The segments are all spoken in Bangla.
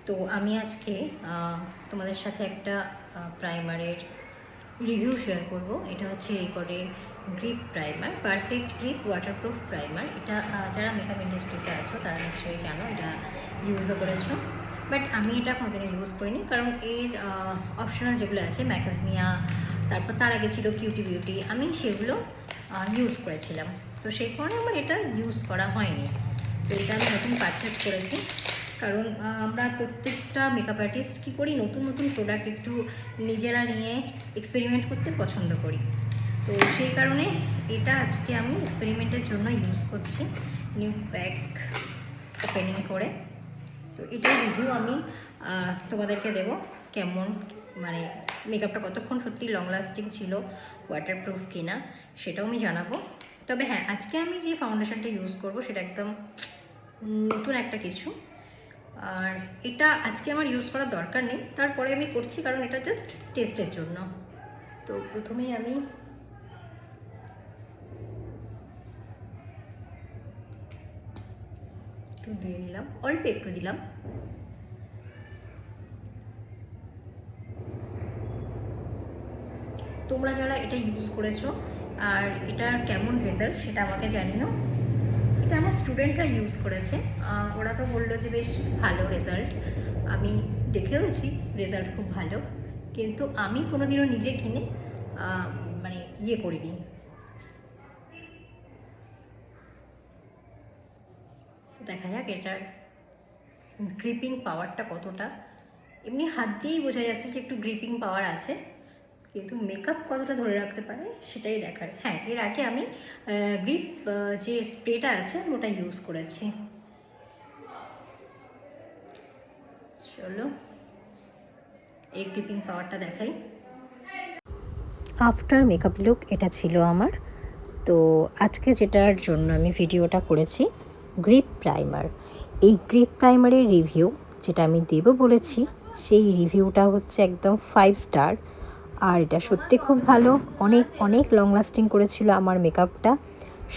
তো আমি আজকে তোমাদের সাথে একটা প্রাইমারের রিভিউ শেয়ার করব। এটা হচ্ছে রিকর্ডের grip primer, perfect grip waterproof primer. এটা যারা মেকআপ ইন্ডাস্ট্রিতে আছো তারা নিশ্চয়ই জানো, এটা ইউজও করেছো। বাট আমি এটা কোনোদিনও ইউজ করিনি, কারণ এর অপশনাল যেগুলো আছে ম্যাকাজমিয়া, তারপর তার আগে ছিল কিউটি বিউটি, আমি সেগুলো ইউজ করেছিলাম। তো সেই কারণে আমার এটা ইউজ করা হয়নি। তো এটা আমি নতুন পারচেস করেছি, কারণ আমরা প্রত্যেকটা মেকআপ আর্টিস্ট কী করি, নতুন নতুন প্রোডাক্ট একটু নিজেরা নিয়ে এক্সপেরিমেন্ট করতে পছন্দ করি। তো সেই কারণে এটা আজকে আমি এক্সপেরিমেন্টের জন্য ইউজ করছি, নিউ প্যাক ওপেনিং করে। তো এটার রিভিউ আমি তোমাদেরকে দেব, কেমন মানে মেকআপটা কতক্ষণ সত্যি লং লাস্টিং ছিল, ওয়াটারপ্রুফ কিনা সেটাও আমি জানাবো। তবে হ্যাঁ, আজকে আমি যে ফাউন্ডেশনটা ইউজ করব সেটা একদম নতুন একটা কিছু, আর এটা আজকে আমার ইউজ করার দরকার নেই, তারপরে আমি করছি কারণ এটা জাস্ট টেস্টের জন্য। তো প্রথমেই আমি একটু দিয়ে নিলাম, অল্প একটু দিলাম। তোমরা যারা এটা ইউজ করেছো আর এটার কেমন রেজাল্ট সেটা আমাকে জানিও। এটা আমার স্টুডেন্টরা ইউজ করেছে, ওরা তো বললো যে বেশ ভালো রেজাল্ট। আমি দেখেওছি রেজাল্ট খুব ভালো, কিন্তু আমি কোনোদিনও নিজে কিনে মানে ইয়ে করিনি। দেখা যাক এটার গ্রিপিং পাওয়ারটা কতটা। এমনি হাত দিয়েই বোঝা যাচ্ছে যে একটু গ্রিপিং পাওয়ার আছে, কিন্তু মেকআপ কতটা ধরে রাখতে পারে সেটাই দেখার। হ্যাঁ, এর আগে আমি গ্রিপ যে স্প্রেটা আছে ওটা ইউজ করেছি। চলো এর গ্রিপিং পাওয়ারটা দেখাই। আফটার মেকআপ লুক এটা ছিল আমার। তো আজকে যেটার জন্য আমি ভিডিওটা করেছি, গ্রিপ প্রাইমার। এই গ্রিপ প্রাইমারের রিভিউ যেটা আমি দেব বলেছি, সেই রিভিউটা হচ্ছে একদম 5 স্টার। আর এটা সত্যি খুব ভালো, অনেক অনেক লং লাস্টিং করেছিল আমার মেকআপটা।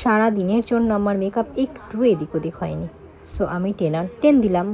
সারা দিনের জন্য আমার মেকআপ একটু এদিক ওদিক হয়নি। সো আমি 10/10 দিলাম।